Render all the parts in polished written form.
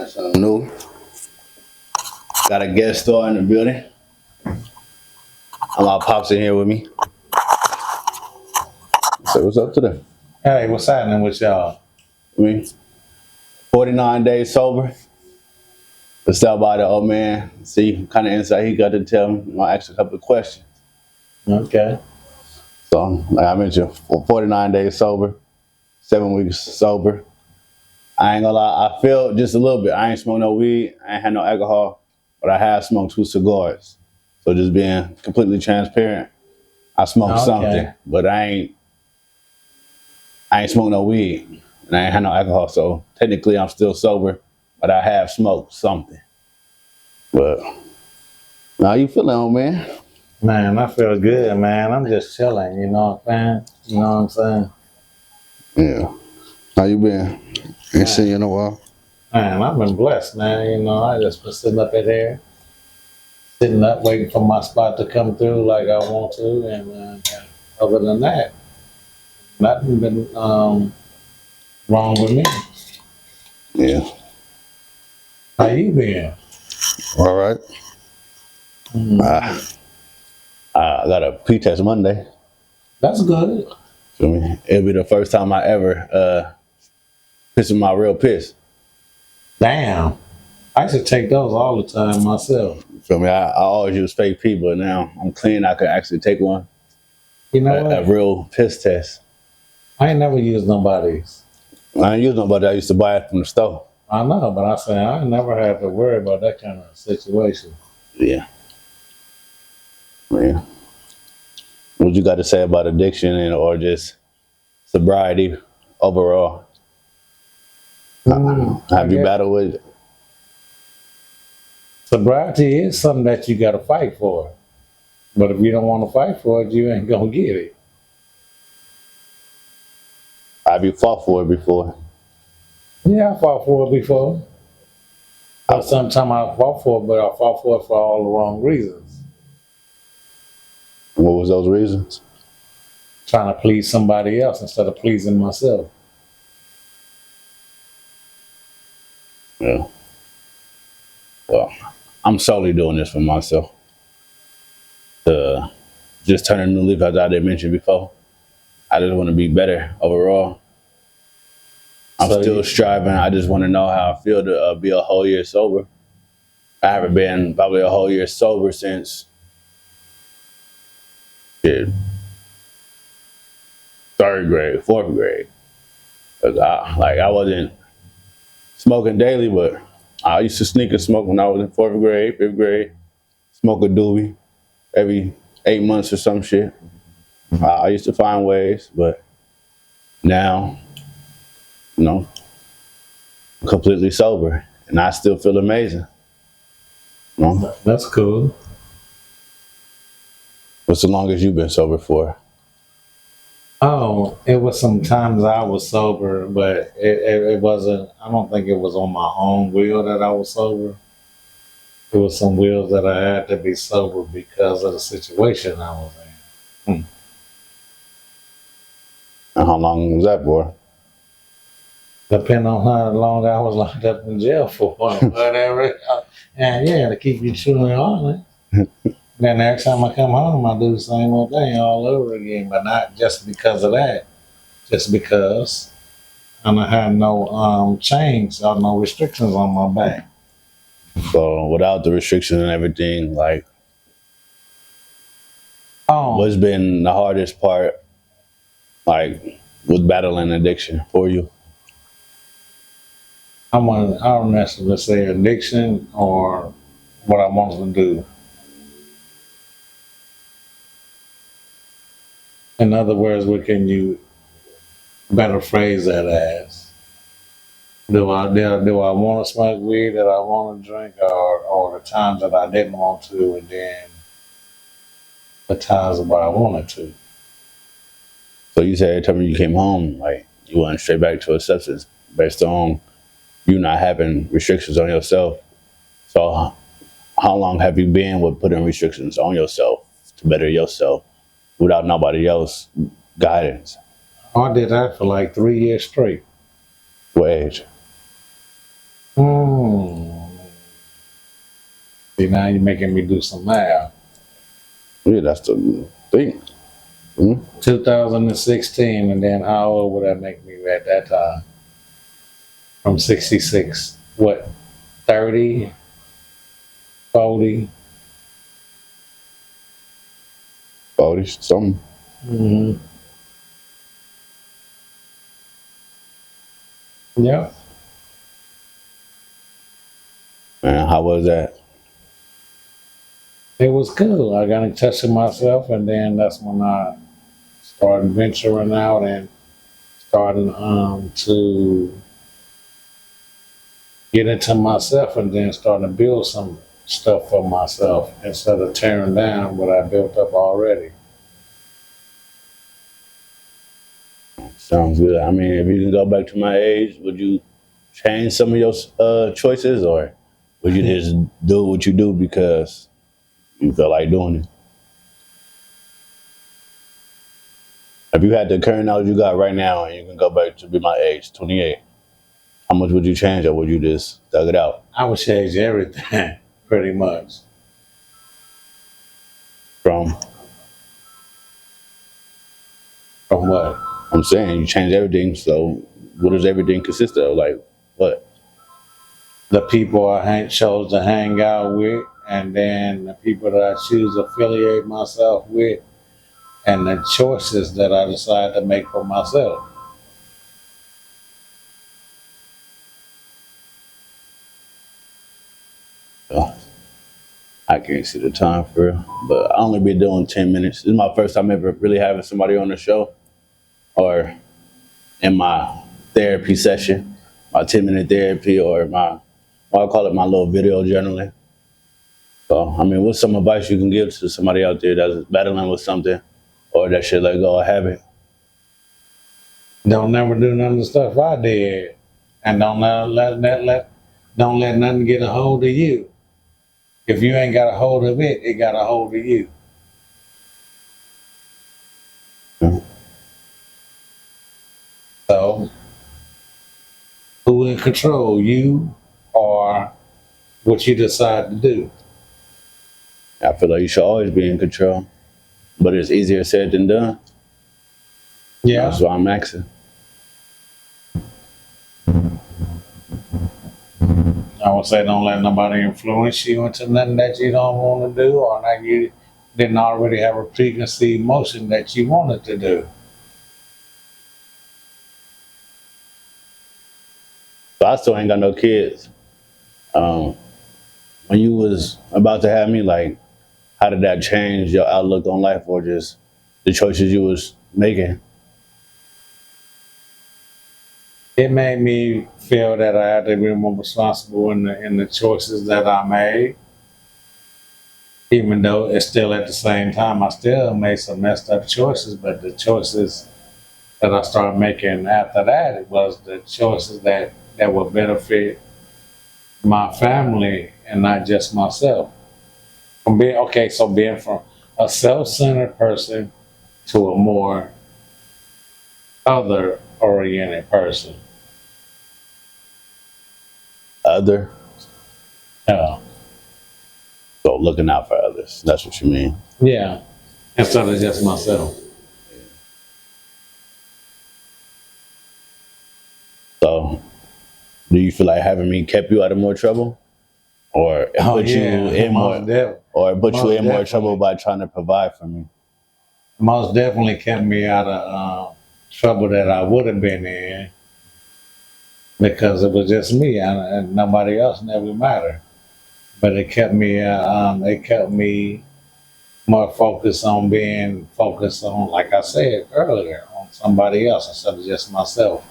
Something new. Got a guest star in the building. My pops in here with me. So what's up today? Hey, what's happening with y'all? I mean, 49 days sober. Let's stop by the old man, see what kind of insight he got to tell me. I'm gonna ask a couple of questions. Okay. So, like I mentioned, 49 days sober, 7 weeks sober. I ain't gonna lie, I feel just a little bit. I ain't smoked no weed, I ain't had no alcohol, but I have smoked 2 cigars. So just being completely transparent, I smoked something, but I ain't smoked no weed and I ain't had no alcohol. So technically I'm still sober, but I have smoked something. But how you feeling, old man? Man, I feel good, man. I'm just chilling, you know what I'm saying? You know what I'm saying? Yeah. How you been? Ain't seen you in a while. Man, I've been blessed, man. You know, I just been sitting up in here, sitting up, waiting for my spot to come through like I want to. And other than that, nothing been wrong with me. Yeah. How you been? All right. Mm, I got a P-test Monday. that's good. Feel me? It'll be the first time I ever pissing my real piss. Damn. I should take those all the time myself. Feel me? I always use fake pee, but now I'm clean. I could actually take one, You know a what? real piss test. I ain't never used nobody's. I ain't use nobody. I used to buy it from the store. I know, but I say I never had to worry about that kind of situation. Yeah. Yeah. What you got to say about addiction or just sobriety overall? I Have you guess battled with it? sobriety is something that you got to fight for. But if you don't want to fight for it, you ain't gonna get it. Have you fought for it before? Yeah, I fought for it before. But sometimes I fought for it, but I fought for it for all the wrong reasons. What was those reasons? Trying to please somebody else instead of pleasing myself. Yeah. Well, I'm solely doing this for myself. Just turning a new leaf, as I did mention before. I just want to be better overall. I'm So still you, striving. I just want to know how I feel to be a whole year sober. I haven't been probably a whole year sober since shit, third grade, fourth grade. 'Cause I wasn't smoking daily, but I used to sneak and smoke when I was in fourth grade, fifth grade. Smoke a doobie every 8 months or some shit. I used to find ways, but now, you know, I'm completely sober, and I still feel amazing. You know? that's cool. What's the longest you've been sober for? Oh, it was some times I was sober, but it wasn't, I don't think it was on my own will that I was sober. It was some wills that I had to be sober because of the situation I was in. And how long was that for? Depending on how long I was locked up in jail for, whatever. And yeah, to keep you chewing on it. Then every time I come home, I do the same old thing all over again, but not just because of that, just because I don't have no chains or no restrictions on my back. So without the restrictions and everything, like, Oh, what's been the hardest part, like, with battling addiction for you? I don't necessarily say addiction or what I want to do. In other words, what can you better phrase that as? Do I want to smoke weed that I want to drink, or the times that I didn't want to, and then the times where I wanted to? So you said every time you came home, like, you went straight back to a substance based on you not having restrictions on yourself. So how long have you been with putting restrictions on yourself to better yourself without nobody else guidance? I did that for like 3 years straight. What age? See, now you're making me do some math. Yeah, that's the thing. 2016, and then how old would that make me at that time? From 66, what, 30, 40? 40 something. Mm-hmm. Yep. Man, how was that? It was cool. I got in touch with myself, and then that's when I started venturing out and starting to get into myself, and then starting to build some stuff for myself instead of tearing down what I built up already. Sounds good. I mean, if you can go back to my age, would you change some of your choices, or would you just do what you do because you feel like doing it? If you had the current knowledge you got right now and you can go back to be my age, 28, how much would you change, or would you just thug it out? I would change everything, pretty much. From, From what? I'm saying you change everything, so what does everything consist of? Like, what? The people I chose to hang out with, and then the people that I choose to affiliate myself with, and the choices that I decide to make for myself. Oh, I can't see the time for real, but I only be doing 10 minutes. This is my first time ever really having somebody on the show or in my therapy session, my 10-minute therapy, or my, well, I call it my little video journaling. So, I mean, what's some advice you can give to somebody out there that's battling with something or that should let go of habit? Don't never do none of the stuff I did, and don't let nothing get a hold of you. If you ain't got a hold of it, it got a hold of you. Mhm. So, who in control, you or what you decide to do? I feel like you should always be in control, but it's easier said than done. Yeah. That's why I'm asking. I would say don't let nobody influence you into nothing that you don't want to do, or that you didn't already have a preconceived notion that you wanted to do. So I still ain't got no kids. Um, when you was about to have me, like, how did that change your outlook on life, or just the choices you was making? It made me feel that I had to be more responsible in the choices that I made, even though it's still at the same time I still made some messed up choices. But the choices that I started making after that, it was the choices that would benefit my family and not just myself. Being from a self-centered person to a more other-oriented person. Other, Yeah, so looking out for others. That's what you mean. yeah, instead of just myself. So, do you feel like having me kept you out of more trouble, or Oh put you yeah, in more, or put you most in more trouble definitely, by trying to provide for me? most definitely kept me out of trouble that I would have been in because it was just me and nobody else never mattered. But it kept me more focused on being focused on, like I said earlier, on somebody else instead of just myself.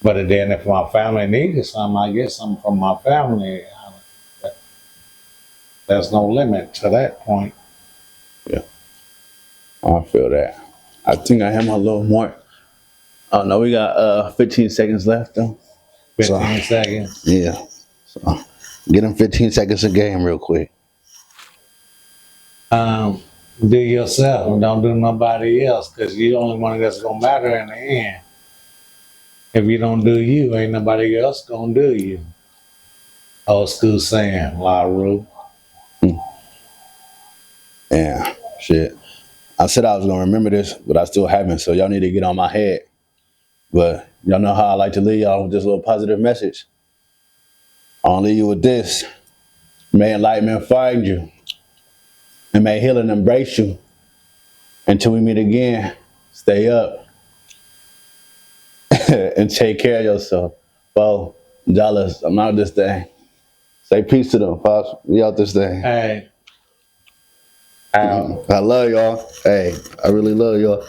But then if my family needed something, I get something from my family. There's no limit to that point. Yeah, I feel that. I think I have my little more. Oh no, we got 15 seconds left though. So 15 seconds. yeah, so get them 15 seconds a game real quick. Um, do yourself and don't do nobody else because you're the only one that's going to matter in the end. If you don't do you, ain't nobody else going to do you. Old school saying, La Rue. Yeah, shit. I said I was gonna remember this, but I still haven't. So y'all need to get on my head. But y'all know how I like to leave y'all with this little positive message. I'll leave you with this. May enlightenment find you, and may healing embrace you. Until we meet again, stay up and take care of yourself. Bo, jealous. I'm out this thing. Say peace to them, Pops. We out this thing. Hey, out. I love y'all. Hey, I really love y'all.